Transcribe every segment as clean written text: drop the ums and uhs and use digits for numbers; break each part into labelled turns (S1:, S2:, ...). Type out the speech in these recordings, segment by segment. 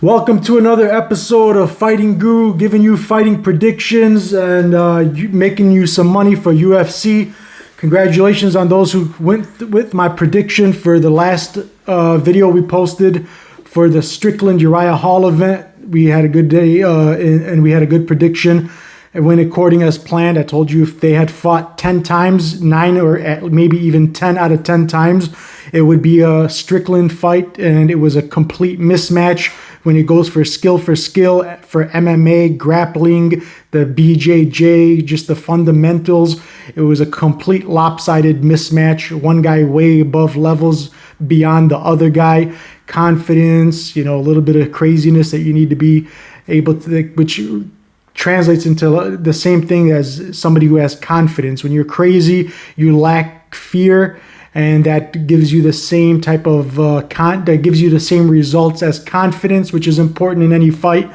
S1: Welcome to another episode of Fighting Guru, giving you fighting predictions and making you some money for UFC. Congratulations on those who went with my prediction for the last video we posted for the Strickland Uriah Hall event. We had a good day and we had a good prediction. It went according as planned. I told you if they had fought 10 times, 9 or maybe even 10 out of 10 times, it would be a Strickland fight, and it was a complete mismatch when it goes for skill, for MMA, grappling, the BJJ, just the fundamentals. It was a complete lopsided mismatch. One guy way above levels beyond the other guy. Confidence, a little bit of craziness that you need to be able to, which translates into the same thing as somebody who has confidence. When you're crazy, you lack fear, and that gives you the same type of that gives you the same results as confidence, which is important in any fight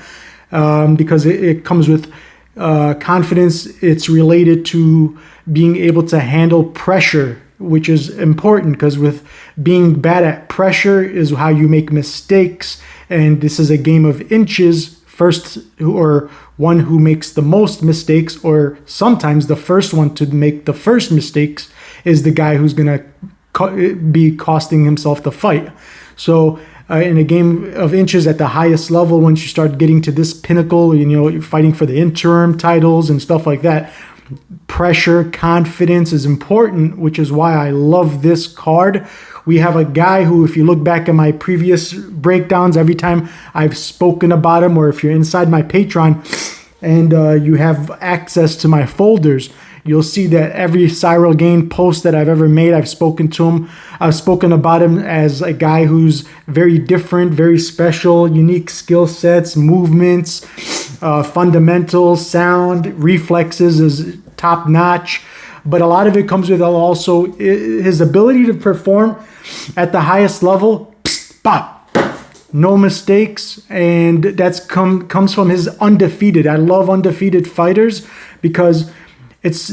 S1: because it comes with confidence. It's related to being able to handle pressure, which is important because with being bad at pressure is how you make mistakes, and this is a game of inches. First, or one who makes the most mistakes, or sometimes the first one to make the first mistakes is the guy who's going to be costing himself the fight. So in a game of inches at the highest level, once you start getting to this pinnacle, you're fighting for the interim titles and stuff like that, pressure, confidence is important, which is why I love this card. We have a guy who, if you look back at my previous breakdowns, every time I've spoken about him, or if you're inside my Patreon and you have access to my folders, you'll see that every Ciryl Gane post that I've ever made, I've spoken to him. I've spoken about him as a guy who's very different, very special, unique skill sets, movements, fundamentals, sound, reflexes is top notch. But a lot of it comes with also his ability to perform at the highest level. Pop, no mistakes, and that's comes from his undefeated. I love undefeated fighters because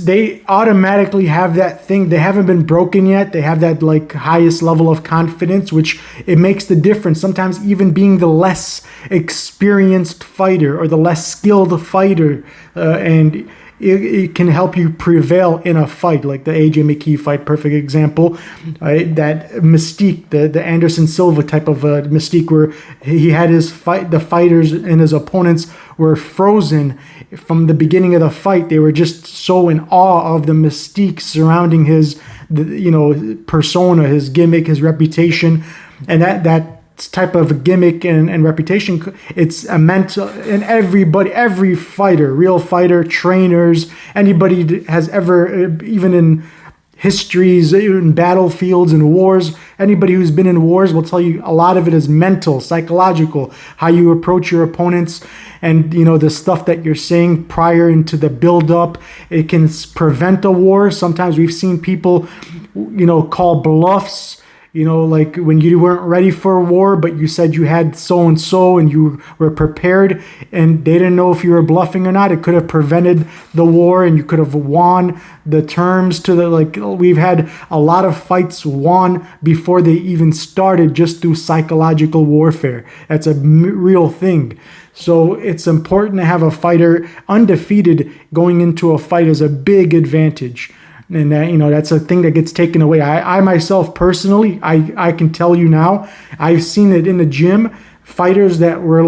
S1: they automatically have that thing. They haven't been broken yet. They have that highest level of confidence, which it makes the difference. Sometimes even being the less experienced fighter or the less skilled fighter, and it can help you prevail in a fight, like the AJ McKee fight, perfect example. That mystique, the Anderson Silva type of mystique, where he had the fighters and his opponents were frozen from the beginning of the fight. They were just so in awe of the mystique surrounding his, persona, his gimmick, his reputation, and that type of gimmick and reputation, it's meant in every fighter, real fighter, trainers, anybody that has ever, even in histories, in battlefields and wars, anybody who's been in wars will tell you a lot of it is mental, psychological, how you approach your opponents, and the stuff that you're saying prior into the build-up. It can prevent a war. Sometimes we've seen people call bluffs, like when you weren't ready for a war, but you said you had so-and-so and you were prepared, and they didn't know if you were bluffing or not. It could have prevented the war, and you could have won the terms to we've had a lot of fights won before they even started just through psychological warfare. That's a real thing. So it's important to have a fighter undefeated going into a fight is a big advantage. And that's a thing that gets taken away. I myself personally, I can tell you now, I've seen it in the gym. Fighters that were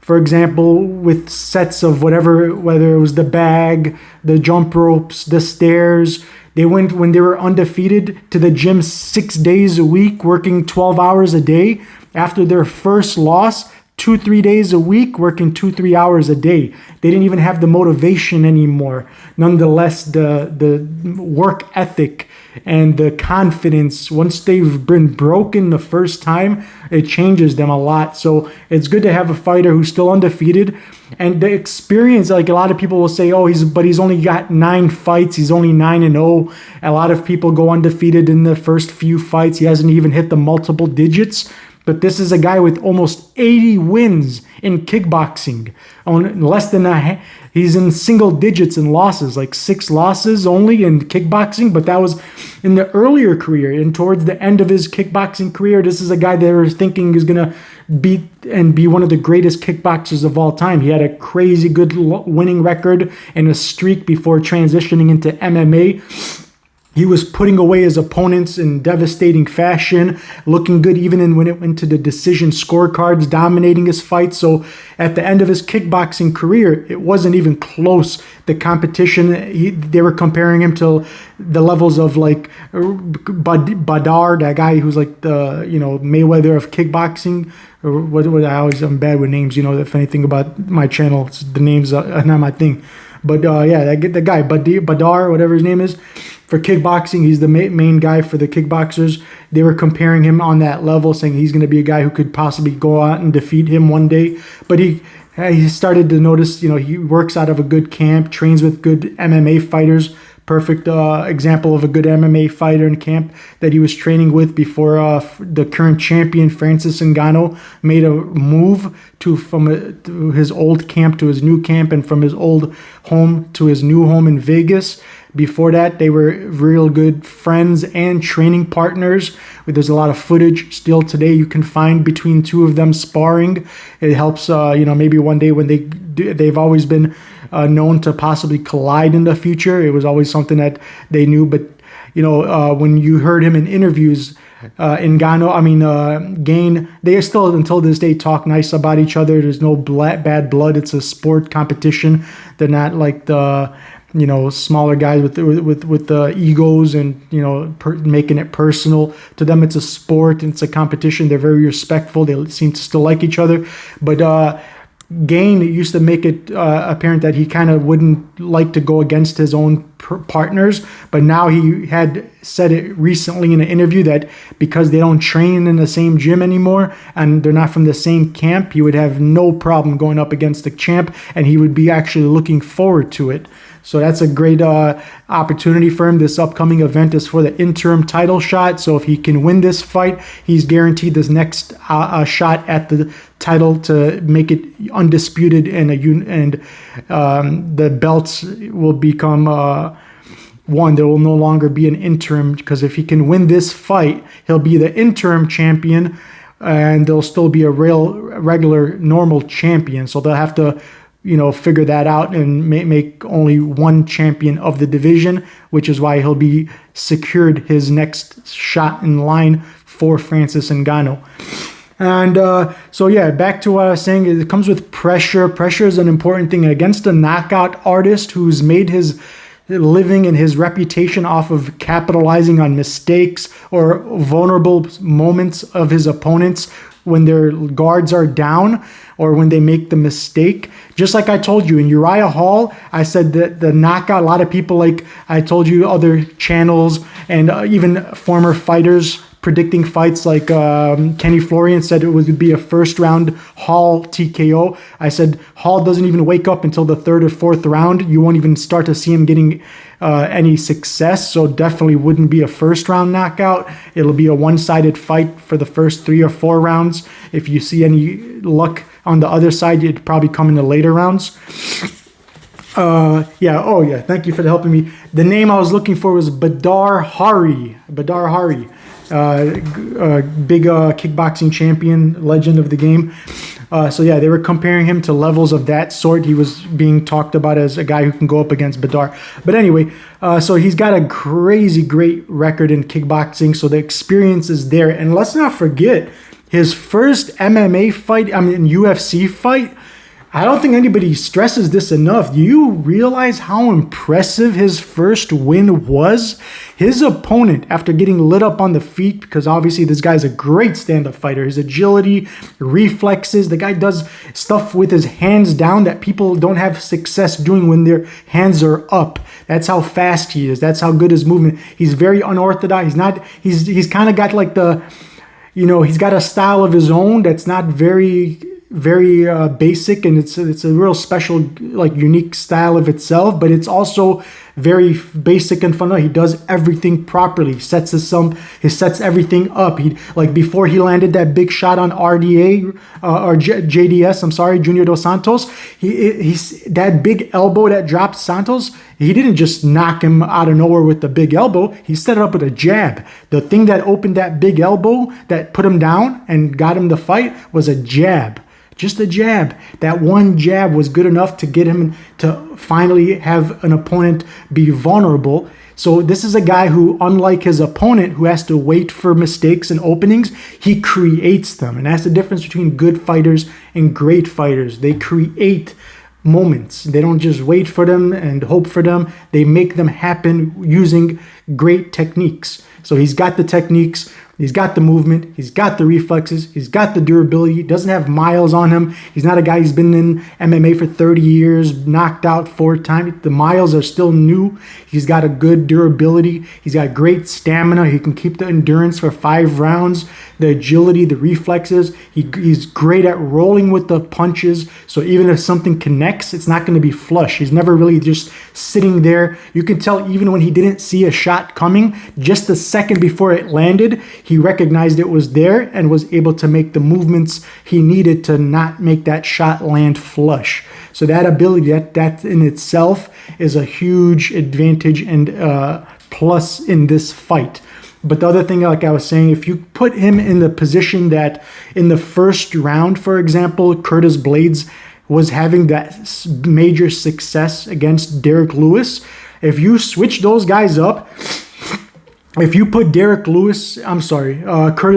S1: for example, with sets of whether it was the bag, the jump ropes, the stairs, they went when they were undefeated to the gym 6 days a week, working 12 hours a day. After their first loss, 2-3 days a week, working 2-3 hours a day. They didn't even have the motivation anymore. Nonetheless, the work ethic and the confidence, once they've been broken the first time, it changes them a lot. So it's good to have a fighter who's still undefeated. And the experience, a lot of people will say, oh, he's only got 9 fights. He's only 9-0. A lot of people go undefeated in the first few fights. He hasn't even hit the multiple digits. But this is a guy with almost 80 wins in kickboxing. He's in single digits in losses, 6 losses only in kickboxing. But that was in the earlier career. And towards the end of his kickboxing career, this is a guy they were thinking is going to beat and be one of the greatest kickboxers of all time. He had a crazy good winning record and a streak before transitioning into MMA. He was putting away his opponents in devastating fashion, looking good even when it went to the decision scorecards, dominating his fight. So at the end of his kickboxing career, it wasn't even close. The competition, they were comparing him to the levels of like Badar, that guy who's like the, Mayweather of kickboxing. Or what I'm bad with names, if anything about my channel, the names are not my thing. But the guy, Badar, whatever his name is, for kickboxing, he's the main guy for the kickboxers. They were comparing him on that level, saying he's going to be a guy who could possibly go out and defeat him one day. But he started to notice, he works out of a good camp, trains with good MMA fighters. Perfect example of a good MMA fighter in camp that he was training with before the current champion, Francis Ngannou, made a move from his old camp to his new camp, and from his old home to his new home in Vegas. Before that, they were real good friends and training partners. There's a lot of footage still today you can find between two of them sparring. It helps, maybe one day when they've always been known to possibly collide in the future. It was always something that they knew. But, when you heard him in interviews, Gane, they still, until this day, talk nice about each other. There's no bad blood. It's a sport competition. They're not like the smaller guys with the egos and making it personal. To them, it's a sport and it's a competition. They're very respectful. They seem to still like each other. But Gane used to make it apparent that he kind of wouldn't like to go against his own partners, but now he had said it recently in an interview that because they don't train in the same gym anymore and they're not from the same camp, he would have no problem going up against the champ, and he would be actually looking forward to it. So that's a great opportunity for him. This upcoming event is for the interim title shot. So if he can win this fight, he's guaranteed this next shot at the title to make it undisputed, and the belts will become one. There will no longer be an interim, because if he can win this fight, he'll be the interim champion, and there'll still be a regular normal champion. So they'll have to figure that out and make only one champion of the division, which is why he'll be secured his next shot in line for Francis Ngannou. And back to what I was saying, it comes with pressure. Pressure is an important thing against a knockout artist who's made his living and his reputation off of capitalizing on mistakes or vulnerable moments of his opponents when their guards are down or when they make the mistake. Just like I told you in Uriah Hall, I said that the knockout, a lot of people, like I told you, other channels and even former fighters predicting fights like Kenny Florian said it would be a first round Hall TKO. I said Hall doesn't even wake up until the third or fourth round. You won't even start to see him getting any success. So definitely wouldn't be a first round knockout. It'll be a one-sided fight for the first 3 or 4 rounds. If you see any luck on the other side, it'd probably come in the later rounds. Thank you for helping me. The name I was looking for was Badar Hari. Big kickboxing champion, legend of the game. They were comparing him to levels of that sort. He was being talked about as a guy who can go up against Badar. But anyway, so he's got a crazy great record in kickboxing. So the experience is there. And let's not forget his first UFC fight. I don't think anybody stresses this enough. Do you realize how impressive his first win was? His opponent, after getting lit up on the feet, because obviously this guy's a great stand-up fighter, his agility, reflexes, the guy does stuff with his hands down that people don't have success doing when their hands are up. That's how fast he is. That's how good his movement. He's very unorthodox. He's kind of got like he's got a style of his own that's not very very basic, and it's a real special, like unique style of itself, but it's also very basic and fundamental. He does everything properly. He sets everything up. He, like before he landed that big shot on RDA or JDS, I'm sorry, Junior Dos Santos, he's that big elbow that dropped Santos, he didn't just knock him out of nowhere with the big elbow. He set it up with a jab. The thing that opened that big elbow that put him down and got him the fight was a jab. Just a jab. That one jab was good enough to get him to finally have an opponent be vulnerable. So this is a guy who, unlike his opponent who has to wait for mistakes and openings, he creates them. And that's the difference between good fighters and great fighters. They create moments. They don't just wait for them and hope for them. They make them happen using great techniques. So he's got the techniques. He's got the movement. He's got the reflexes. He's got the durability. He doesn't have miles on him. He's not a guy who's been in MMA for 30 years, knocked out 4 times. The miles are still new. He's got a good durability. He's got great stamina. He can keep the endurance for 5 rounds. The agility, the reflexes. He's great at rolling with the punches. So even if something connects, it's not going to be flush. He's never really just sitting there. You can tell even when he didn't see a shot coming, just a second before it landed, he recognized it was there and was able to make the movements he needed to not make that shot land flush. So that ability, that in itself is a huge advantage and plus in this fight. But the other thing, like I was saying, if you put him in the position that in the first round, for example, Curtis Blades was having that major success against Derrick Lewis, if you switch those guys up, if you put Curtis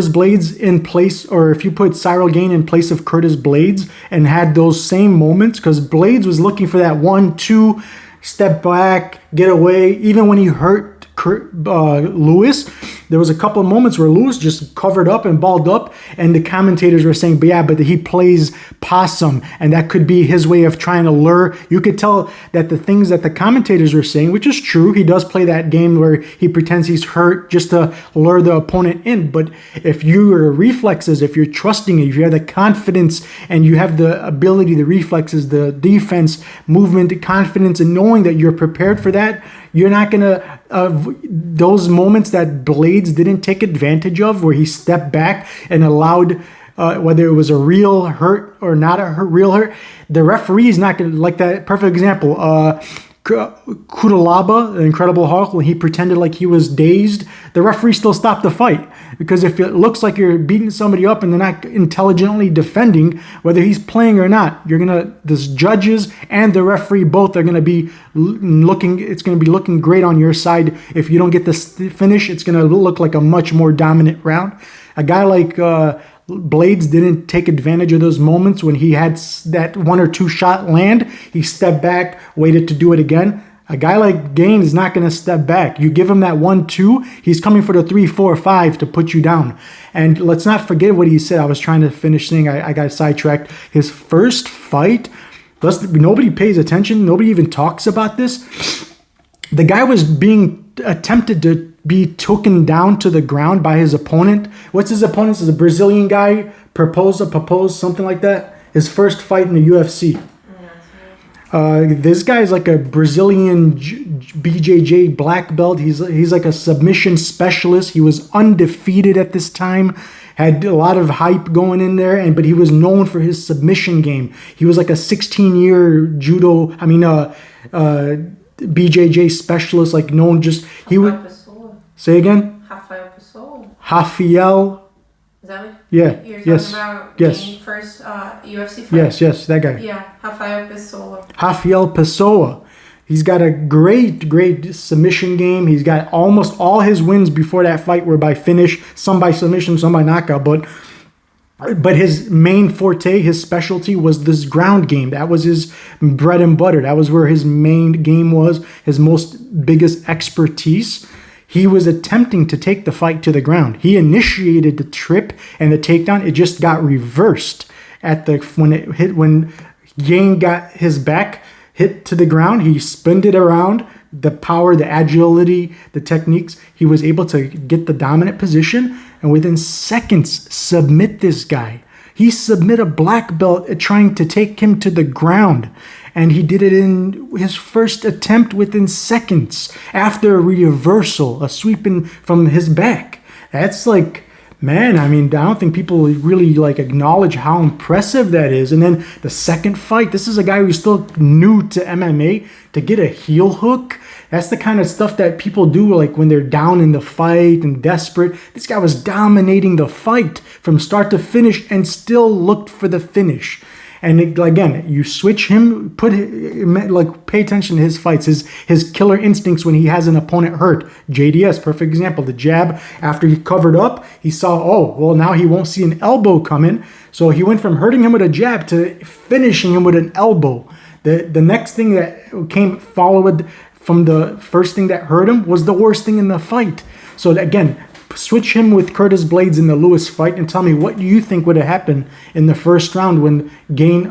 S1: Blades in place, or if you put Ciryl Gane in place of Curtis Blades and had those same moments, because Blades was looking for that 1-2, step back, get away. Even when he hurt Lewis, there was a couple of moments where Lewis just covered up and balled up, and the commentators were saying, but he plays possum, and that could be his way of trying to lure. You could tell that the things that the commentators were saying, which is true, he does play that game where he pretends he's hurt just to lure the opponent in. But if your reflexes, if you're trusting it, if you have the confidence and you have the ability, the reflexes, the defense, movement, the confidence, and knowing that you're prepared for that, you're not going to, those moments that Blades didn't take advantage of, where he stepped back and allowed, whether it was a real hurt or not a real hurt, the referee is not going to, like that perfect example, Kudalaba, the Incredible Hulk, when he pretended like he was dazed, the referee still stopped the fight. Because if it looks like you're beating somebody up and they're not intelligently defending, whether he's playing or not, the judges and the referee both are gonna be looking. It's gonna be looking great on your side. If you don't get the finish, it's gonna look like a much more dominant round. A guy like Blades didn't take advantage of those moments when he had that 1 or 2 shot land. He stepped back, waited to do it again. A guy like Gane is not going to step back. You give him that 1-2, he's coming for the 3-4-5 to put you down. And let's not forget what he said. I was trying to finish saying, I got sidetracked. His first fight, nobody pays attention. Nobody even talks about this. The guy was being attempted to be taken down to the ground by his opponent. What's his opponent? Is a Brazilian guy, Papose, something like that. His first fight in the UFC. This guy is like a Brazilian BJJ black belt. He's like a submission specialist. He was undefeated at this time. Had a lot of hype going in there, but he was known for his submission game. He was like a 16-year BJJ specialist, like known just he would say again. Rafael.
S2: Is that what
S1: you're
S2: talking about? Yes. First UFC fight?
S1: Yes, that guy.
S2: Yeah, Rafael
S1: Pessoa. He's got a great submission game. He's got almost all his wins before that fight were by finish, some by submission, some by knockout. But his main forte, his specialty was this ground game. That was his bread and butter. That was where his main game was, his biggest expertise. He was attempting to take the fight to the ground. He initiated the trip and the takedown. It just got reversed when Yang got his back hit to the ground. He spinned it around. The power, the agility, the techniques. He was able to get the dominant position and within seconds submit this guy. He submitted a black belt trying to take him to the ground. And he did it in his first attempt within seconds after a reversal, a sweeping from his back. That's like, man, I mean, I don't think people really like acknowledge how impressive that is. And then the second fight, this is a guy who's still new to MMA, to get a heel hook. That's the kind of stuff that people do like when they're down in the fight and desperate. This guy was dominating the fight from start to finish and still looked for the finish. And again, you switch him, pay attention to his fights, his killer instincts when he has an opponent hurt. JDS, perfect example. The jab, after he covered up, he saw, oh, well, now he won't see an elbow coming. So he went from hurting him with a jab to finishing him with an elbow. The next thing that followed from the first thing that hurt him was the worst thing in the fight. So again, switch him with Curtis Blades in the Lewis fight and tell me what you think would have happened in the first round when Gane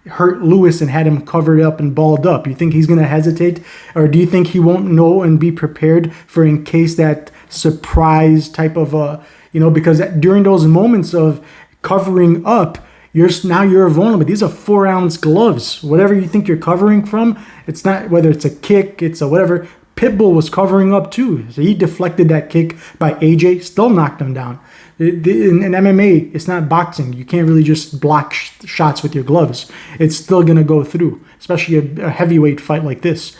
S1: hurt Lewis and had him covered up and balled up. You think he's going to hesitate? Or do you think he won't know and be prepared for in case that surprise type of, because during those moments of covering up, you're vulnerable. These are 4-ounce gloves. Whatever you think you're covering from, it's not, whether it's a kick, it's a whatever. Pitbull was covering up too. So he deflected that kick by AJ, still knocked him down. In MMA, it's not boxing. You can't really just block shots with your gloves. It's still going to go through, especially a heavyweight fight like this.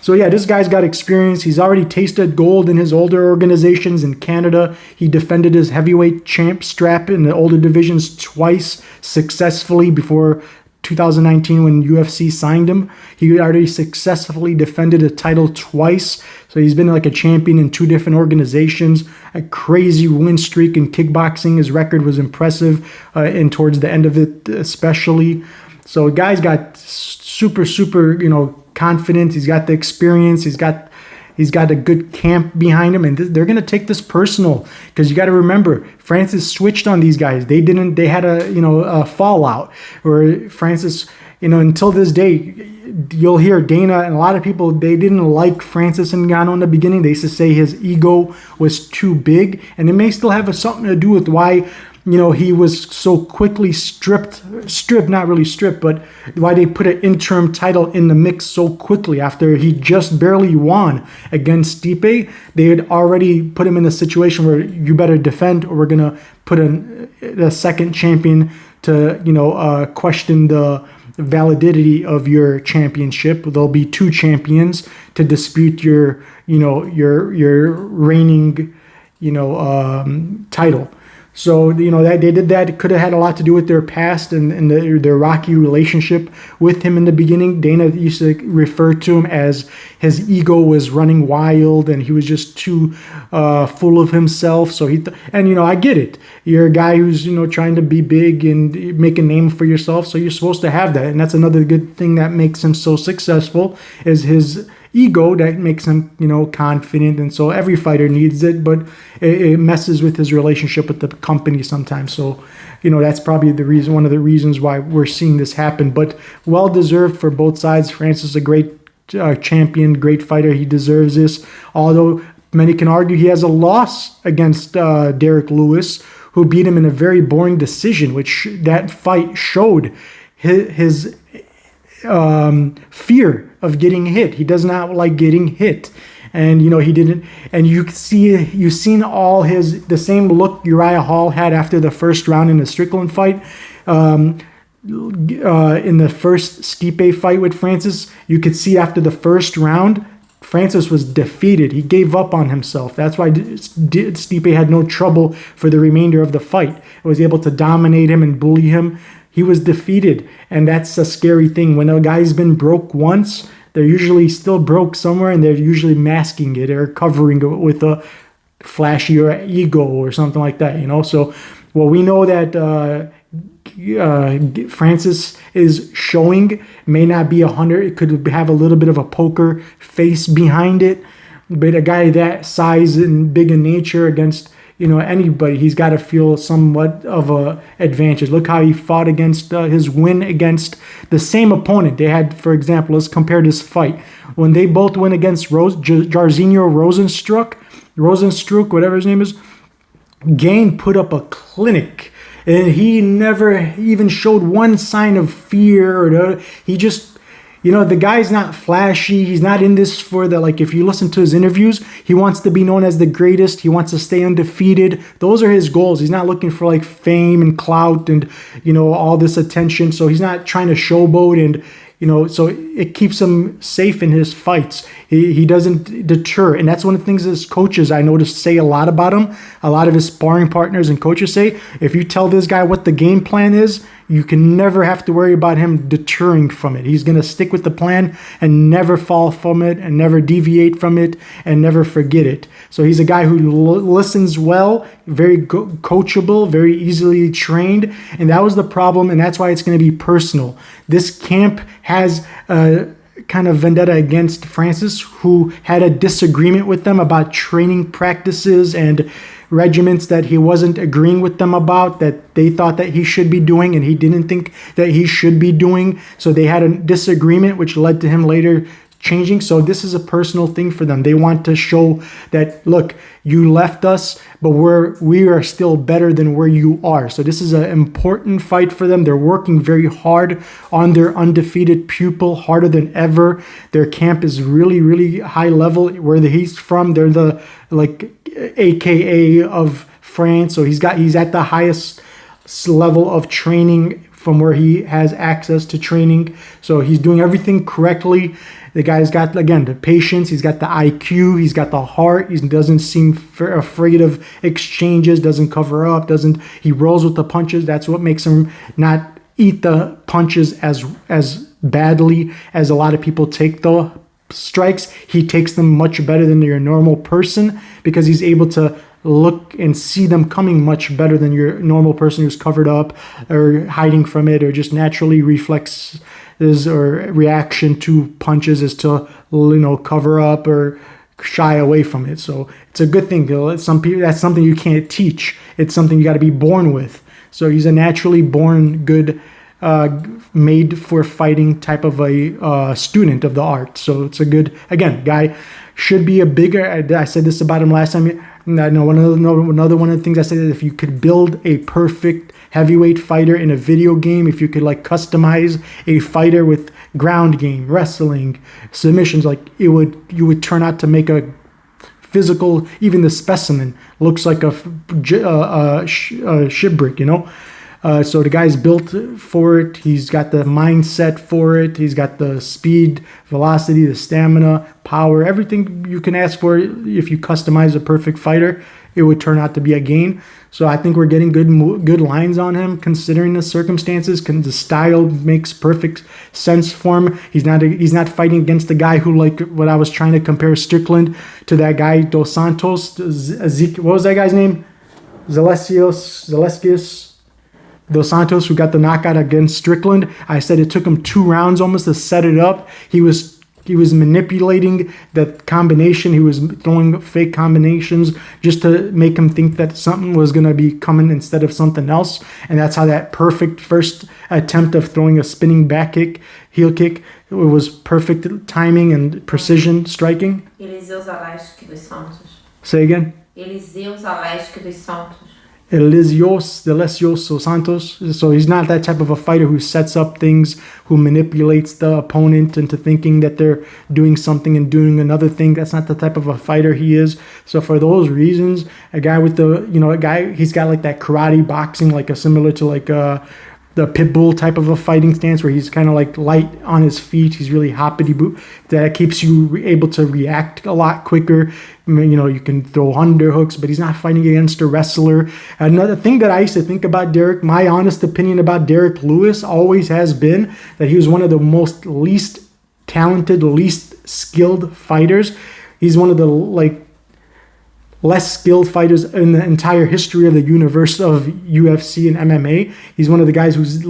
S1: So yeah, this guy's got experience. He's already tasted gold in his older organizations in Canada. He defended his heavyweight champ strap in the older divisions twice successfully before 2019 when UFC signed him. He already successfully defended a title twice. So he's been like a champion in 2 different organizations. A crazy win streak in kickboxing. His record was impressive and towards the end of it especially. So the guy's got super, confident. He's got the experience. He's got a good camp behind him, and they're going to take this personal because you got to remember, Francis switched on these guys. They had a fallout where Francis, until this day, you'll hear Dana and a lot of people, they didn't like Francis Ngannou in the beginning. They used to say his ego was too big, and it may still have something to do with why he was so quickly not really stripped, but why they put an interim title in the mix so quickly after he just barely won against Stipe. They had already put him in a situation where you better defend or we're going to put a second champion to, question the validity of your championship. There'll be 2 champions to dispute your reigning, title. So, that they did that. It could have had a lot to do with their past and their rocky relationship with him in the beginning. Dana used to refer to him as his ego was running wild and he was just too full of himself. So I get it. You're a guy who's, trying to be big and make a name for yourself. So you're supposed to have that. And that's another good thing that makes him so successful is his ego that makes him, confident. And so every fighter needs it, but it messes with his relationship with the company sometimes. So, that's probably one of the reasons why we're seeing this happen, but well deserved for both sides. Francis is a great champion, great fighter. He deserves this. Although many can argue he has a loss against Derrick Lewis, who beat him in a very boring decision, which that fight showed his fear of getting hit. He does not like getting hit. And, he didn't, and you've seen the same look Uriah Hall had after the first round in the Strickland fight. In the first Stipe fight with Francis, you could see after the first round, Francis was defeated. He gave up on himself. That's why Stipe had no trouble for the remainder of the fight. He was able to dominate him and bully him. He was defeated, and that's a scary thing. When a guy's been broke once, they're usually still broke somewhere, and they're usually masking it or covering it with a flashier ego or something like that, So, we know that Francis is showing, may not be 100. It could have a little bit of a poker face behind it, but a guy that size and big in nature against anybody, he's got to feel somewhat of a advantage. Look how he fought against his win against the same opponent. They had, for example, let's compare this fight. When they both went against Jairzinho Rozenstruik, whatever his name is, Gane put up a clinic, and he never even showed one sign of fear. He just, the guy's not flashy. He's not in this for the, like, if you listen to his interviews, he wants to be known as the greatest. He wants to stay undefeated. Those are his goals. He's not looking for like fame and clout and, all this attention. So he's not trying to showboat and, so it keeps him safe in his fights. He doesn't deter. And that's one of the things his coaches, I noticed, say a lot about him. A lot of his sparring partners and coaches say, if you tell this guy what the game plan is, you can never have to worry about him deterring from it. He's going to stick with the plan and never fall from it and never deviate from it and never forget it. So he's a guy who listens well, very coachable, very easily trained. And that was the problem, and that's why it's going to be personal. This camp has a kind of vendetta against Francis, who had a disagreement with them about training practices and regiments that he wasn't agreeing with them about, that they thought that he should be doing and he didn't think that he should be doing. So they had a disagreement, which led to him later changing. So this is a personal thing for them. They want to show that, look, you left us, but we are still better than where you are. So this is an important fight for them. They're working very hard on their undefeated pupil, harder than ever. Their camp is really, really high level. Where he's from, they're the AKA of France. So he's at the highest level of training from where he has access to training. So he's doing everything correctly. The guy's got, again, the patience. He's got the IQ. He's got the heart. He doesn't seem afraid of exchanges, doesn't cover up, he rolls with the punches. That's what makes him not eat the punches as badly as a lot of people take the strikes. He takes them much better than your normal person because he's able to look and see them coming much better than your normal person who's covered up or hiding from it, or just naturally reflexes or reaction to punches is to cover up or shy away from it. So it's a good thing. Some people, that's something you can't teach. It's something you got to be born with. So he's a naturally born good, made for fighting type of a student of the art. So it's a good, again, guy should be a bigger. I said this about him last time. Another one of the things I said is, if you could build a perfect heavyweight fighter in a video game, if you could customize a fighter with ground game, wrestling, submissions, you would turn out to make a physical, even the specimen looks like a shipwreck, So the guy's built for it. He's got the mindset for it. He's got the speed, velocity, the stamina, power, everything you can ask for. If you customize a perfect fighter, it would turn out to be a Gane. So I think we're getting good lines on him considering the circumstances. The style makes perfect sense for him. He's not fighting against the guy who, what I was trying to compare Strickland to, that guy Dos Santos. What was that guy's name? Zaleskius Dos Santos, who got the knockout against Strickland. I said it took him 2 rounds almost to set it up. He was manipulating the combination. He was throwing fake combinations just to make him think that something was going to be coming instead of something else. And that's how that perfect first attempt of throwing a spinning back kick, heel kick, it was perfect timing and precision striking.
S2: Eliseu Zaleski dos Santos.
S1: Say again?
S2: Eliseu Zaleski dos Santos.
S1: Delicios Santos. So he's not that type of a fighter who sets up things, who manipulates the opponent into thinking that they're doing something and doing another thing. That's not the type of a fighter he is. So for those reasons, a guy with he's got that karate boxing, similar to the pit bull type of a fighting stance, where he's kind of light on his feet. He's really hoppity boot. That keeps you able to react a lot quicker. You can throw underhooks, but he's not fighting against a wrestler. Another thing that I used to think about Derrick, my honest opinion about Derrick Lewis always has been that he was one of the least talented, least skilled fighters. He's one of the less skilled fighters in the entire history of the universe of UFC and MMA. He's one of the guys who's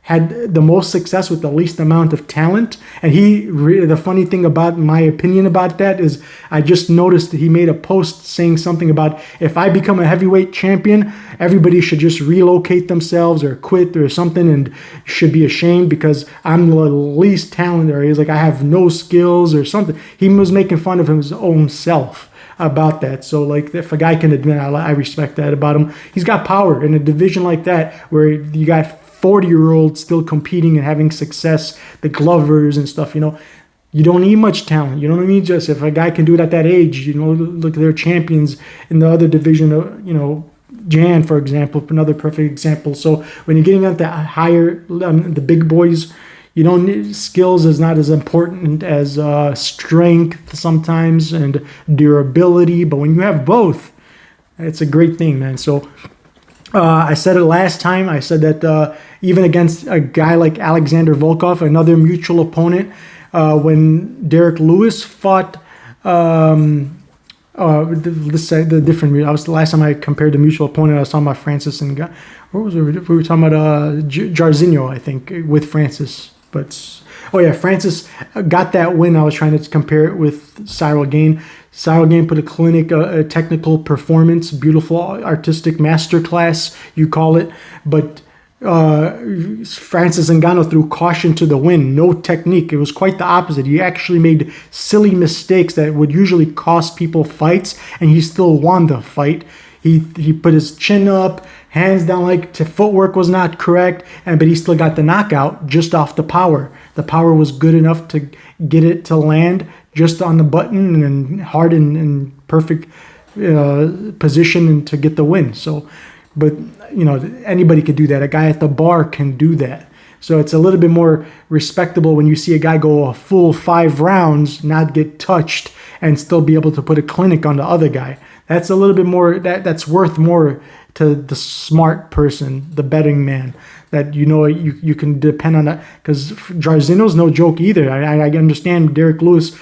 S1: had the most success with the least amount of talent. And the funny thing about my opinion about that is, I just noticed that he made a post saying something about, if I become a heavyweight champion, everybody should just relocate themselves or quit or something, and should be ashamed because I'm the least talented. Or he's I have no skills or something. He was making fun of his own self. about that. So like if a guy can admit, I respect that about him. He's got power in a division like that where you got 40-year-olds still competing and having success, the Glovers and stuff, You don't need much talent. You know what I mean? Just if a guy can do it at that age, look at their champions in the other division, Jan, for example, another perfect example. So when you're getting at the higher, the big boys, you don't need, skills is not as important as strength sometimes and durability. But when you have both, it's a great thing, man. So I said it last time. I said that even against a guy like Alexander Volkov, another mutual opponent, when Derrick Lewis fought, the different. I was the last time I compared the mutual opponent. I was talking about Francis and what was it? We were talking about Jairzinho, I think, with Francis. But Francis got that win. I was trying to compare it with Ciryl Gane. Ciryl Gane put a clinic, a technical performance, beautiful artistic masterclass, you call it. But Francis Ngannou threw caution to the wind, no technique. It was quite the opposite. He actually made silly mistakes that would usually cost people fights, and he still won the fight. He put his chin up, hands down, like footwork was not correct, but he still got the knockout just off the power. The power was good enough to get it to land just on the button and hard and perfect position and to get the win. So, but anybody could do that. A guy at the bar can do that. So it's a little bit more respectable when you see a guy go a full 5 rounds, not get touched, and still be able to put a clinic on the other guy. That's a little bit more, that's worth more to the smart person, the betting man, that you can depend on that. Because Jairzinho's no joke either. I understand Derrick Lewis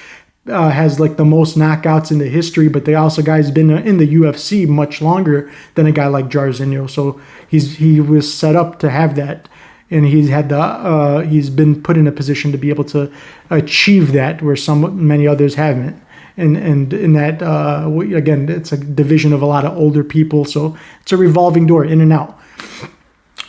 S1: has like the most knockouts in the history, but guy's been in the UFC much longer than a guy like Jairzinho. So he was set up to have that, and he's been put in a position to be able to achieve that where many others haven't. And in that, again, it's a division of a lot of older people, so it's a revolving door, in and out.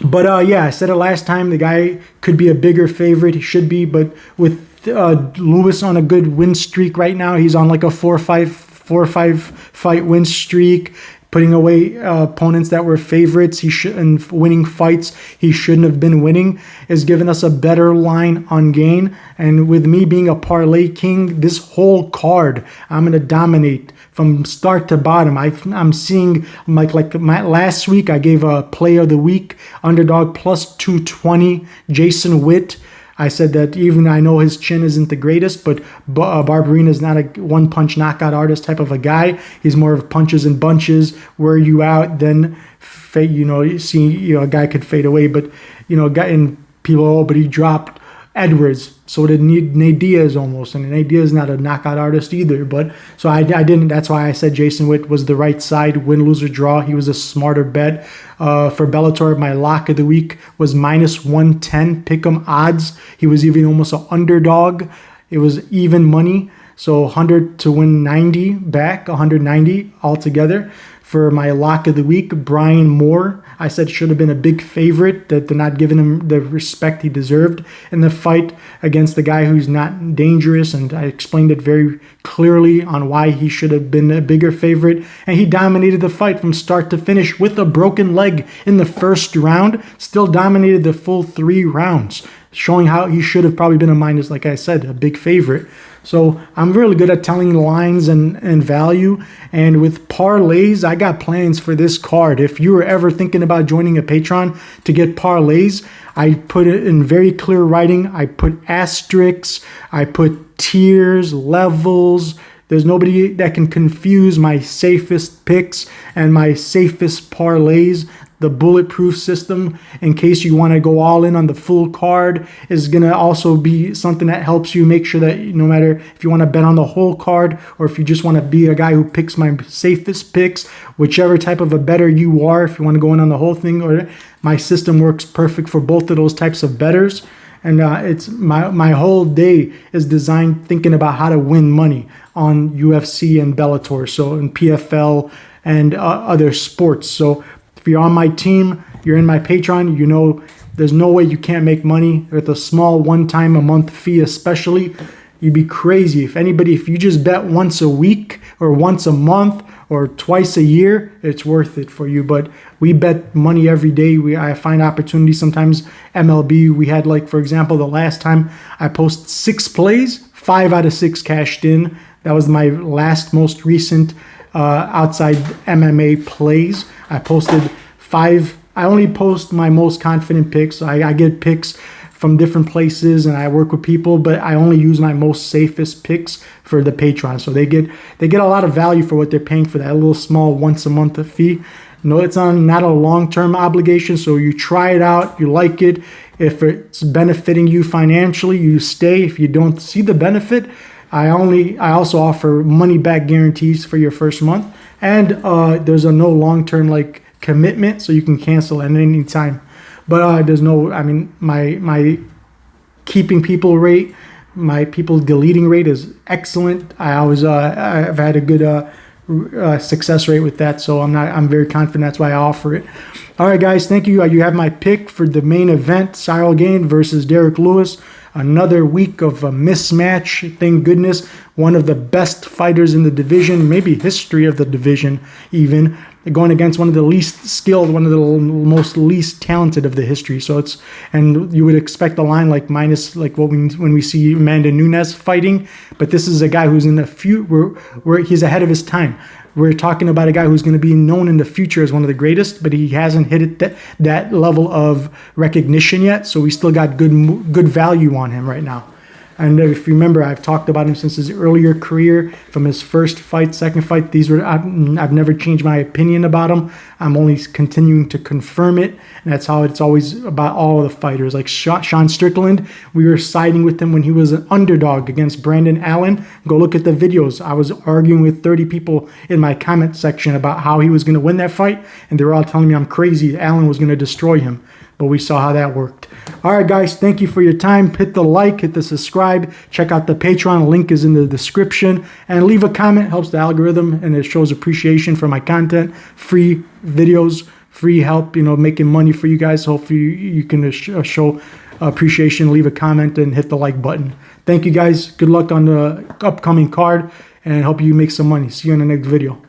S1: But I said it last time, the guy could be a bigger favorite. He should be, but with Lewis on a good win streak right now, he's on like a 4 or 5 fight win streak, putting away opponents that were favorites. And winning fights he shouldn't have been winning, is giving us a better line on Gane. And with me being a parlay king, this whole card I'm gonna dominate from start to bottom. I'm seeing like my last week I gave a play of the week underdog plus 220 Jason Witt. I said that even I know his chin isn't the greatest, but Barberina's not a one-punch knockout artist type of a guy. He's more of punches and bunches. Wear you out, then fade. You see, a guy could fade away, but but he dropped Edwards. So did Nate Diaz almost, and Nate Diaz is not a knockout artist either. But so I didn't. That's why I said Jason Witt was the right side, win, lose, or draw. He was a smarter bet. For Bellator, my lock of the week was -110 pick'em odds. He was even almost an underdog. It was even money, so 100 to win 90 back, 190 altogether. For my lock of the week, Brian Moore, I said should have been a big favorite, that they're not giving him the respect he deserved in the fight against the guy who's not dangerous, and I explained it very clearly on why he should have been a bigger favorite, and he dominated the fight from start to finish with a broken leg in the first round, still dominated the full 3 rounds, showing how he should have probably been like I said, a big favorite. So I'm really good at telling lines and value. And with parlays, I got plans for this card. If you were ever thinking about joining a Patreon to get parlays, I put it in very clear writing. I put asterisks. I put tiers, levels. There's nobody that can confuse my safest picks and my safest parlays. The bulletproof system, in case you want to go all in on the full card, is going to also be something that helps you make sure that no matter if you want to bet on the whole card or if you just want to be a guy who picks my safest picks, whichever type of a bettor you are, if you want to go in on the whole thing, or my system works perfect for both of those types of bettors. And it's my whole day is designed thinking about how to win money on UFC and Bellator, so in PFL and other sports. So if you're on my team, you're in my Patreon, there's no way you can't make money with a small one-time a month fee, especially. You'd be crazy. If you just bet once a week or once a month or twice a year, it's worth it for you. But we bet money every day. I find opportunities. Sometimes MLB, we had, like, for example, the last time I posted 6 plays, 5 out of 6 cashed in. That was my most recent outside MMA plays. I posted 5. I only post my most confident picks. I get picks from different places and I work with people, but I only use my most safest picks for the Patreon. So they get a lot of value for what they're paying for that little small once a month fee. No, it's not a long-term obligation. So you try it out, you like it. If it's benefiting you financially, you stay. If you don't see the benefit, I also offer money back guarantees for your first month. And there's a no long-term like commitment, so you can cancel at any time. But there's no, I mean, my keeping people rate, my people deleting rate is excellent. I've had a good success rate with that, so I'm very confident. That's why I offer it. All right, guys, thank you. You have my pick for the main event: Ciryl Gane versus Derrick Lewis. Another week of a mismatch. Thank goodness. One of the best fighters in the division, maybe history of the division even, going against one of the least skilled, one of the most least talented of the history. So and you would expect a line like minus, like when we see Amanda Nunes fighting, but this is a guy who's in the future, where he's ahead of his time. We're talking about a guy who's going to be known in the future as one of the greatest, but he hasn't hit that level of recognition yet. So we still got good value on him right now. And if you remember, I've talked about him since his earlier career, from his first fight, second fight. I've never changed my opinion about him. I'm only continuing to confirm it. And that's how it's always about all of the fighters. Like Sean Strickland, we were siding with him when he was an underdog against Brandon Allen. Go look at the videos. I was arguing with 30 people in my comment section about how he was going to win that fight. And they were all telling me I'm crazy. Allen was going to destroy him. But we saw how that worked. All right, guys, thank you for your time. Hit the like, hit the subscribe. Check out the Patreon. Link is in the description. And leave a comment. Helps the algorithm, and it shows appreciation for my content. Free videos, free help, making money for you guys. Hopefully you can show appreciation. Leave a comment and hit the like button. Thank you, guys. Good luck on the upcoming card, and hope you make some money. See you in the next video.